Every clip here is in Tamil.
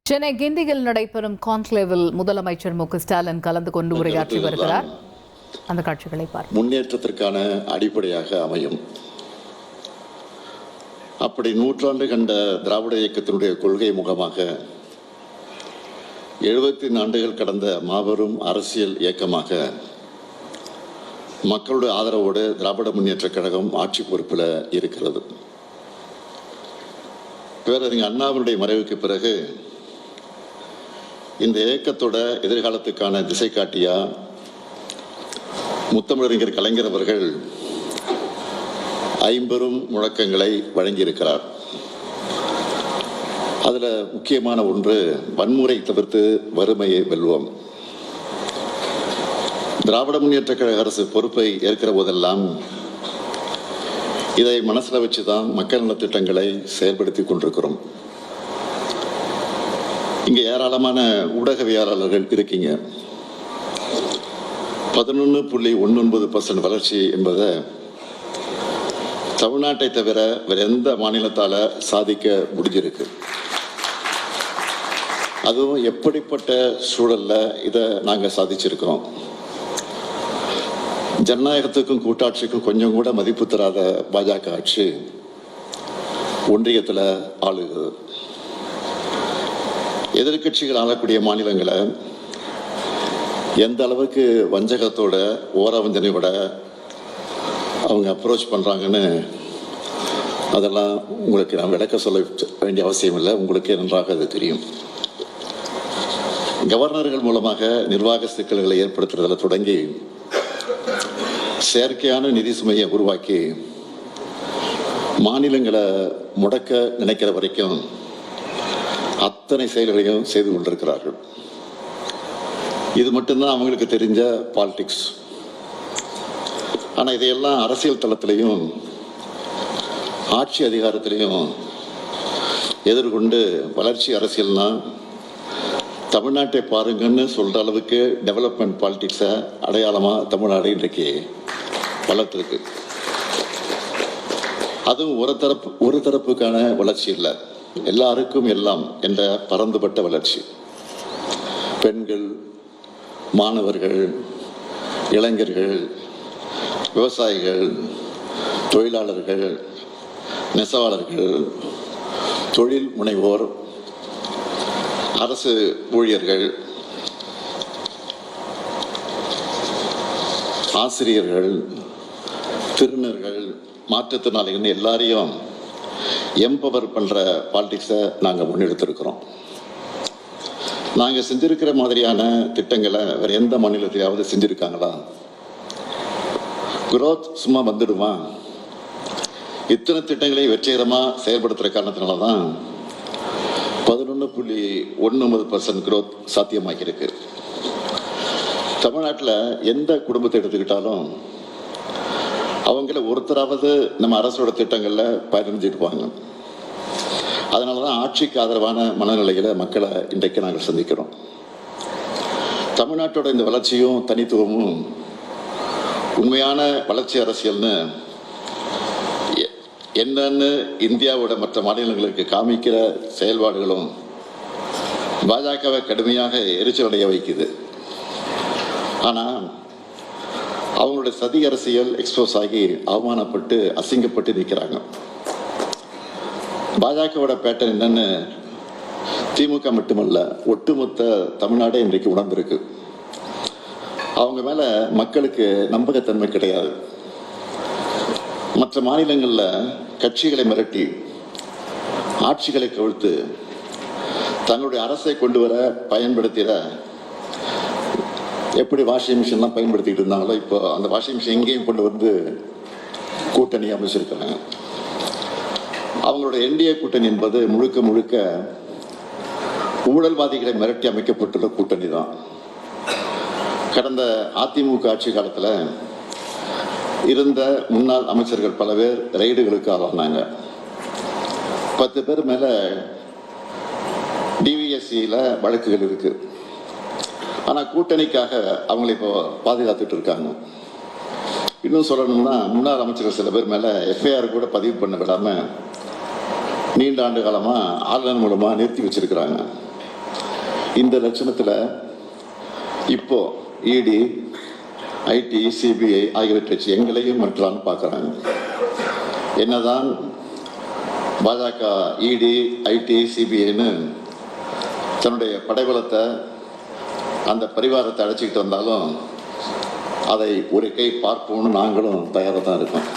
சென்னை கிண்டியில் நடைபெறும் கான்க்ளேவில் முதலமைச்சர் மு.க. ஸ்டாலின் கலந்து கொண்டு உரையாற்றி வருகிறார். அந்த காட்சிகளை பார்ப்போம். முன்னேற்றத்திற்கான அடிப்படையாக அமையும். அப்படி நூற்றாண்டு கண்ட திராவிட இயக்கத்தினுடைய கொள்கை முகமாக 74 ஆண்டுகள் கடந்த மாபெரும் அரசியல் இயக்கமாக மக்களுடைய ஆதரவோடு திராவிட முன்னேற்ற கழகம் ஆட்சி பொறுப்பில் இருக்கிறது. பேரறிஞர் அண்ணாவினுடைய மறைவுக்கு பிறகு இந்த இயக்கத்தோட எதிர்காலத்துக்கான திசை காட்டியா முத்தமிழறிஞர் கலைஞர் அவர்கள் 50 முழக்கங்களை வழங்கியிருக்கிறார். அதில் முக்கியமான ஒன்று, வன்முறை தவிர்த்து வறுமையை வெல்வோம். திராவிட முன்னேற்ற கழக அரசு பொறுப்பை ஏற்கிற போதெல்லாம் இதை மனசில் வச்சு தான் மக்கள் நலத்திட்டங்களை செயல்படுத்தி கொண்டிருக்கிறோம். இங்கே ஏராளமான ஊடகவியலாளர்கள் இருக்கீங்க. 11.19% வளர்ச்சி என்பதை தமிழ்நாட்டை தவிர வேற எந்த மாநிலத்தால் சாதிக்க முடிஞ்சிருக்கு. அதுவும் எப்படிப்பட்ட சூழலில் இதை நாங்கள் சாதிச்சிருக்கிறோம். ஜனநாயகத்துக்கும் கூட்டாட்சிக்கும் கொஞ்சம் கூட மதிப்பு தராத பாஜக ஆட்சி ஒன்றியத்தில் ஆளுகிறது. எதிர்கட்சிகள் ஆளக்கூடிய மாநிலங்களை எந்த அளவுக்கு வஞ்சகத்தோட ஓரவஞ்சனையோட அவங்க அப்ரோச் பண்ணுறாங்கன்னு அதெல்லாம் உங்களுக்கு நான் விளக்க சொல்ல வேண்டிய அவசியம் இல்லை. உங்களுக்கு நன்றாக அது தெரியும். கவர்னர்கள் மூலமாக நிர்வாக சிக்கல்களை ஏற்படுத்துறதில் தொடங்கி செயற்கையான நிதி சுமையை உருவாக்கி மாநிலங்களை முடக்க நினைக்கிற வரைக்கும் அத்தனை செயல்களையும் செய்து கொண்டிருக்கிறார்கள். இது மட்டும்தான் அவங்களுக்கு தெரிஞ்ச பாலிடிக்ஸ். ஆனால் இதையெல்லாம் அரசியல் தளத்திலையும் ஆட்சி அதிகாரத்திலையும் எதிர்கொண்டு வளர்ச்சி அரசியல்னா தமிழ்நாட்டை பாருங்கன்னு சொல்கிற அளவுக்கு டெவலப்மெண்ட் பாலிடிக்ஸை அடையாளமாக தமிழ்நாடு இன்றைக்கு வளர்த்துருக்கு. அதுவும் ஒரு தரப்புக்கான வளர்ச்சி இல்லை, எல்லாருக்கும் எல்லாம் என்ற பரந்துபட்ட வளர்ச்சி. பெண்கள், மாணவர்கள், இளைஞர்கள், விவசாயிகள், தொழிலாளர்கள், நெசவாளர்கள், தொழில் முனைவோர், அரசு ஊழியர்கள், ஆசிரியர்கள், திருநர்கள், மாற்றுத்திறனாளிகள் எல்லாரையும் எம்பவர் பண்ணுற பாலிடிக்ஸை நாங்கள் முன்னெடுத்திருக்கிறோம். நாங்கள் செஞ்சிருக்கிற மாதிரியான திட்டங்களை வேறு எந்த மாநிலத்திலாவது செஞ்சுருக்காங்களா? குரோத் சும்மா வந்துடுமா? இத்தனை திட்டங்களை வெற்றிகரமாக செயல்படுத்துகிற காரணத்தினால தான் 11.19% குரோத் சாத்தியமாகியிருக்கு. தமிழ்நாட்டில் எந்த குடும்பத்தை எடுத்துக்கிட்டாலும் அவங்கள ஒருத்தராவது நம்ம அரசோட திட்டங்களில் பயனடைஞ்சிருப்பாங்க. அதனால தான் ஆட்சிக்கு ஆதரவான மனநிலைகளை மக்களை இன்றைக்கு நாங்கள் சந்திக்கிறோம். தமிழ்நாட்டோட இந்த வளர்ச்சியும் தனித்துவமும் உண்மையான வளர்ச்சி அரசியல்னு என்னன்னு இந்தியாவோட மற்ற மாநிலங்களுக்கு காமிக்கிற செயல்பாடுகளும் பாஜகவை கடுமையாக எரிச்சலடைய வைக்குது. ஆனால் அவங்களுடைய சதி அரசியல் எக்ஸ்போஸ் ஆகி அவமானப்பட்டு அசிங்கப்பட்டு நிற்கிறாங்க. பாஜகவோட பேட்டர்ன் என்னன்னு திமுக மட்டுமல்ல, ஒட்டுமொத்த தமிழ்நாடே இன்றைக்கு உணர்ந்திருக்கு. அவங்க மேலே மக்களுக்கு நம்பகத்தன்மை கிடையாது. மற்ற மாநிலங்களில் கட்சிகளை மிரட்டி ஆட்சிகளை கவிழ்த்து தங்களுடைய அரசை கொண்டு வர பயன்படுத்துகிற, எப்படி வாஷிங் மிஷின்லாம் பயன்படுத்திக்கிட்டு இருந்தாங்களோ இப்போ அந்த வாஷிங் மிஷின் எங்கேயும் கொண்டு வந்து கூட்டணி அமைச்சிருக்கிறாங்க. அவங்களோட என்டிஏ கூட்டணி என்பது முழுக்க முழுக்க ஊழல்வாதிகளை மிரட்டி அமைக்கப்பட்டுள்ள கூட்டணி தான். கடந்த அதிமுக ஆட்சி காலத்தில் இருந்த முன்னாள் அமைச்சர்கள் பல பேர் ரெய்டுகளுக்கு ஆளானாங்க. 10 பேர் மேலே டிவிஎஸ்சியில் வழக்குகள் இருக்கு. ஆனால் கூட்டணிக்காக அவங்களை இப்போ பாதுகாத்துட்டு இருக்காங்க. இன்னும் சொல்லணும்னா முன்னாள் அமைச்சர்கள் சில பேர் மேலே எஃப்ஐஆர் கூட பதிவு பண்ண விடாமல் நீண்ட ஆண்டு காலமாக ஆளுநர் மூலமாக நிறுத்தி வச்சிருக்கிறாங்க. இந்த லட்சணத்தில் இப்போ இடி, ஐடி, சிபிஐ ஆகியவற்றை வச்சு எங்களையும் மற்றான்னு பார்க்குறாங்க. என்னதான் பாஜக இடி, ஐடி, சிபிஐன்னு தன்னுடைய படைபலத்தை, அந்த பரிவாரத்தை அழைச்சிக்கிட்டு வந்தாலும் அதை ஒரு கை பார்ப்போம்னு நாங்களும் தயாராக தான் இருக்கோம்.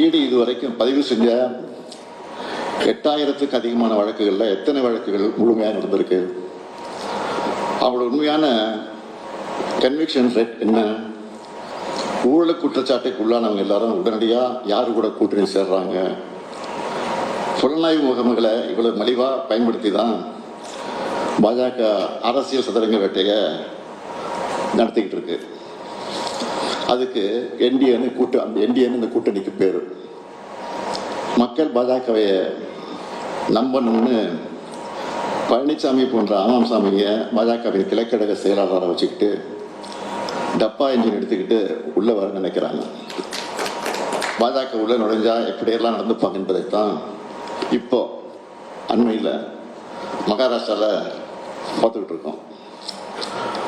இடி இதுவரைக்கும் பதிவு செஞ்ச 8000த்துக்கு அதிகமான வழக்குகளில் எத்தனை வழக்குகள் முழுமையாக நடந்திருக்கு? அவங்களோட உண்மையான கன்விக்ஷன் ரேட் என்ன? ஊழல் குற்றச்சாட்டுக்கு உள்ளானவங்க எல்லாரும் உடனடியாக யாரு கூட கூட்டணி சேர்றாங்க? புலனாய்வு முகமைகளை இவ்வளவு மலிவாக பயன்படுத்தி தான் பாஜக அரசியல் சதுரங்க வேட்டையை நடத்திக்கிட்டு இருக்கு. அதுக்கு என்டிஏன்னு இந்த கூட்டணிக்கு பேர். மக்கள் பாஜகவை நம்பணும்னு பழனிசாமி போன்ற ஆமாம்சாமிங்க பாஜகவின் கிழக்கழக செயலாளரை வச்சுக்கிட்டு டப்பா இன்ஜின் எடுத்துக்கிட்டு உள்ள வர நினைக்கிறாங்க. பாஜக உள்ள நுழைஞ்சா எப்படியெல்லாம் நடந்துப்பாங்க என்பதைத்தான் இப்போ அண்மையில் மகாராஷ்டிராவில் பார்த்துக்கிட்டு இருக்கோம்.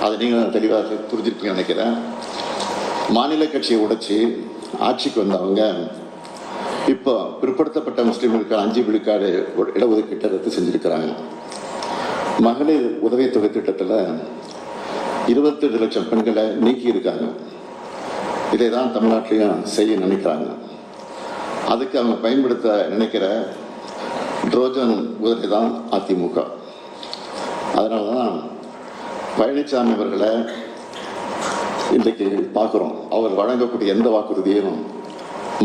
அதை நீங்கள் தெளிவாக புரிஞ்சிருப்பீங்கன்னு நினைக்கிறேன். மாநில கட்சியை உடைச்சி ஆட்சிக்கு வந்தவங்க இப்போ பிற்படுத்தப்பட்ட முஸ்லீம்களுக்கு 5 விழுக்காடு இடஒதுக்கீட்டை ரத்து செஞ்சிருக்கிறாங்க. மகளிர் உதவித்தொகை திட்டத்தில் 22 லட்சம் பெண்களை நீக்கி இருக்காங்க. இதை தான் தமிழ்நாட்டிலையும் செய்ய நினைக்கிறாங்க. அதுக்கு அவங்க பயன்படுத்த நினைக்கிற ட்ரோஜன் குதிரை தான் அதிமுக. அதனால தான் பழனிசாமி அவர்களை இன்றைக்கு பார்க்குறோம். அவர் வழங்கக்கூடிய எந்த வாக்குறுதியும்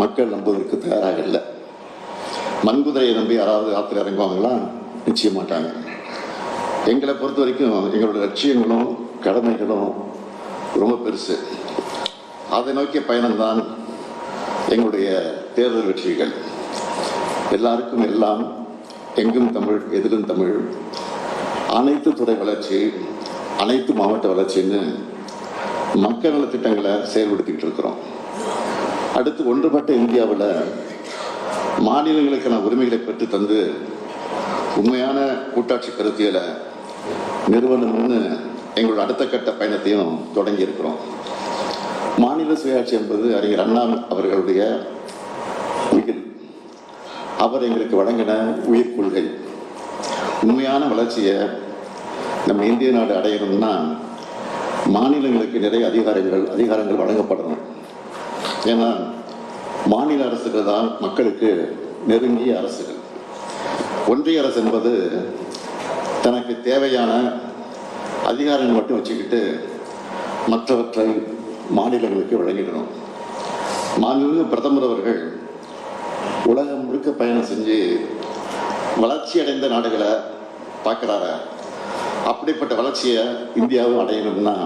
மக்கள் நம்புவதற்கு தயாராக இல்லை. மண்குதிரையை நம்பி யாராவது ஆற்றில் இறங்குவாங்களா? நிச்சய மாட்டாங்க. எங்களை பொறுத்த வரைக்கும் எங்களோட லட்சியங்களும் கடமைகளும் ரொம்ப பெருசு. அதை நோக்கிய பயணம்தான் எங்களுடைய தேர்தல் வெற்றிகள். எல்லாருக்கும் எல்லாம், எங்கும் தமிழ், எதிலும் தமிழ், அனைத்து துறை வளர்ச்சி, அனைத்து மாவட்ட வளர்ச்சின்னு மக்கள் நல திட்டங்களை செயல்படுத்திக்கிட்டு இருக்கிறோம். அடுத்து ஒன்றுபட்ட இந்தியாவில் மாநிலங்களுக்கான உரிமைகளை பெற்று தந்து உண்மையான கூட்டாட்சி கருத்தியலை நிறுவனம்னு எங்களோட அடுத்த கட்ட பயணத்தையும் தொடங்கி இருக்கிறோம். மாநில சுயாட்சி என்பது அறிஞர் அண்ணா அவர்களுடைய உயிர். அவர் எங்களுக்கு வழங்கின உயிர் கொள்கை. உண்மையான வளர்ச்சியை நம்ம இந்திய நாடு அடையணும்னா மாநிலங்களுக்கு நிறைய அதிகாரங்கள் வழங்கப்படணும். ஏன்னா மாநில அரசுகள் தான் மக்களுக்கு நெருங்கிய அரசுகள். ஒன்றிய அரசு என்பது தனக்கு தேவையான அதிகாரங்கள் மட்டும் வச்சுக்கிட்டு மற்றவற்றை மாநிலங்களுக்கு வழங்கிடணும். மாண்புமிகு பிரதமர் அவர்கள் உலகம் முழுக்க பயணம் செஞ்சு வளர்ச்சி அடைந்த நாடுகளை பார்க்குறாரு. அப்படிப்பட்ட வளர்ச்சியை இந்தியாவும் அடையணும்னா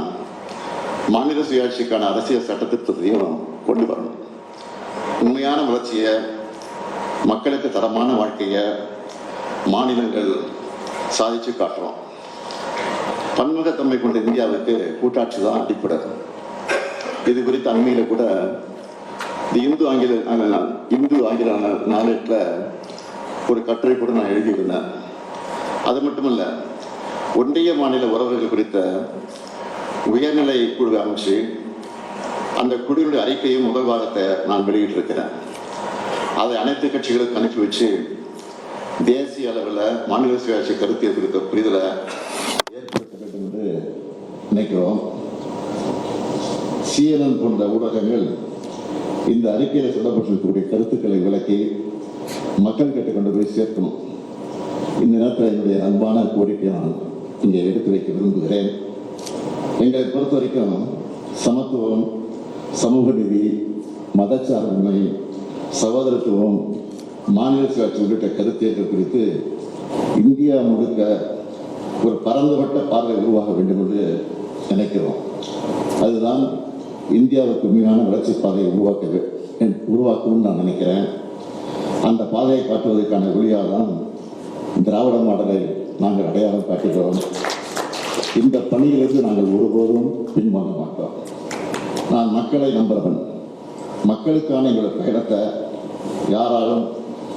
மாநில சுயாட்சிக்கான அரசியல் சட்டத்திட்டத்தையும் கொண்டு வரணும். உண்மையான வளர்ச்சியை, மக்களுக்கு தரமான வாழ்க்கையை மாநிலங்கள் சாதிச்சு காட்டுறோம். பன்முகத்தன்மை கொண்ட இந்தியாவுக்கு கூட்டாட்சி தான் அடிப்படை. இது குறித்து அண்மையில் கூட இந்து ஆங்கில நாளேட்டில் ஒரு கட்டுரை கூட நான் எழுதியிருந்தேன். அது மட்டுமல்ல, ஒன்றிய மாநில உறவுகள் குறித்த உயர்நிலை குழு அமைச்சு அந்த குழுவினுடைய அறிக்கையும் முதல் வாரத்தை நான் வெளியிட்டிருக்கிறேன். அதை அனைத்து கட்சிகளுக்கும் அனுப்பி வச்சு தேசிய அளவில் மாநில சுயாட்சி கருத்தியல் குறித்த புரிதலை ஏற்படுத்த வேண்டும் என்று நினைக்கிறோம். CNN போன்ற ஊடகங்கள் இந்த அறிக்கையில் சொல்லப்பட்டிருக்கக்கூடிய கருத்துக்களை விளக்கி மக்கள் கேட்டுக்கொண்டு போய் சேர்க்கணும். இந்த நேரத்தில் என்னுடைய அன்பான கோரிக்கை நான் இங்கே எடுத்து வைக்க விரும்புகிறேன். எங்களை பொறுத்த வரைக்கும் சமத்துவம், சமூக நீதி, மதச்சார்பின்மை, சகோதரத்துவம், மாநில சுயாட்சி உள்ளிட்ட கருத்தியங்கள் குறித்து இந்தியா முழுக்க ஒரு பரந்துபட்ட பார்வை உருவாக வேண்டும் என்று நினைக்கிறோம். அதுதான் இந்தியாவுக்கு உண்மையான வளர்ச்சி பாதையை உருவாக்கும்னு நான் நினைக்கிறேன். அந்த பாதையை காட்டுவதற்கான வழியாக தான் திராவிட மாடலை நாங்கள் அடையாளம் காட்டுகிறோம். இந்த பணியிலிருந்து நாங்கள் ஒருபோதும் பின்வாங்க மாட்டோம். நான் மக்களை நம்புகிறவன். மக்களுக்கான எங்களோட பயணத்தை யாராலும்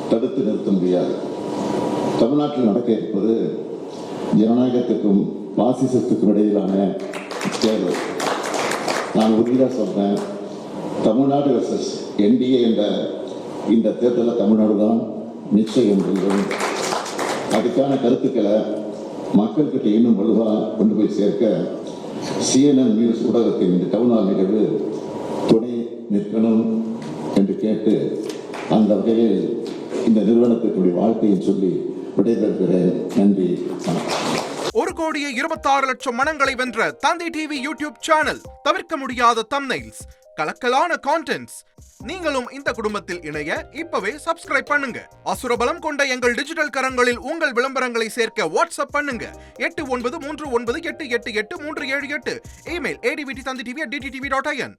தடுத்து நிறுத்த முடியாது. தமிழ்நாட்டில் நடக்க இருப்பது ஜனநாயகத்துக்கும் பாசிசத்துக்கும் இடையிலான தேர்தல். நான் உறுதியாக சொல்றேன், தமிழ்நாடு வெர்சஸ் என்டிஏ என்ற இந்த தேர்தலில் தமிழ்நாடு தான் நிச்சயம் வெல்லும். அதுக்கான கருத்துக்களை மக்கள்கிட்ட இன்னும் வலுவாக கொண்டு போய் சேர்க்க CNN நியூஸ் ஊடகத்தின் இந்த டவுன்ஹால் நிகழ்வு துணை நிற்கணும் என்று கேட்டு, அந்த வகையில் இந்த நிறுவனத்தினுடைய வாழ்க்கையை சொல்லி விடைபெறுகிறேன். நன்றி, வணக்கம். 1,26,00,000 மனங்களை வென்ற தந்தி டிவி யூடியூப் சேனல். தவிர்க்க முடியாத தம்ப்நெயில்ஸ், கலக்கலான கான்டென்ட்ஸ். நீங்களும் இந்த குடும்பத்தில் இணைய இப்பவே சப்ஸ்கிரைப் பண்ணுங்க. அசுரபலம் கொண்ட எங்கள் டிஜிட்டல் கரங்களில் உங்கள் விளம்பரங்களை சேர்க்க வாட்ஸ்அப் பண்ணுங்க. 8939888838. Email advttv@dttv.in.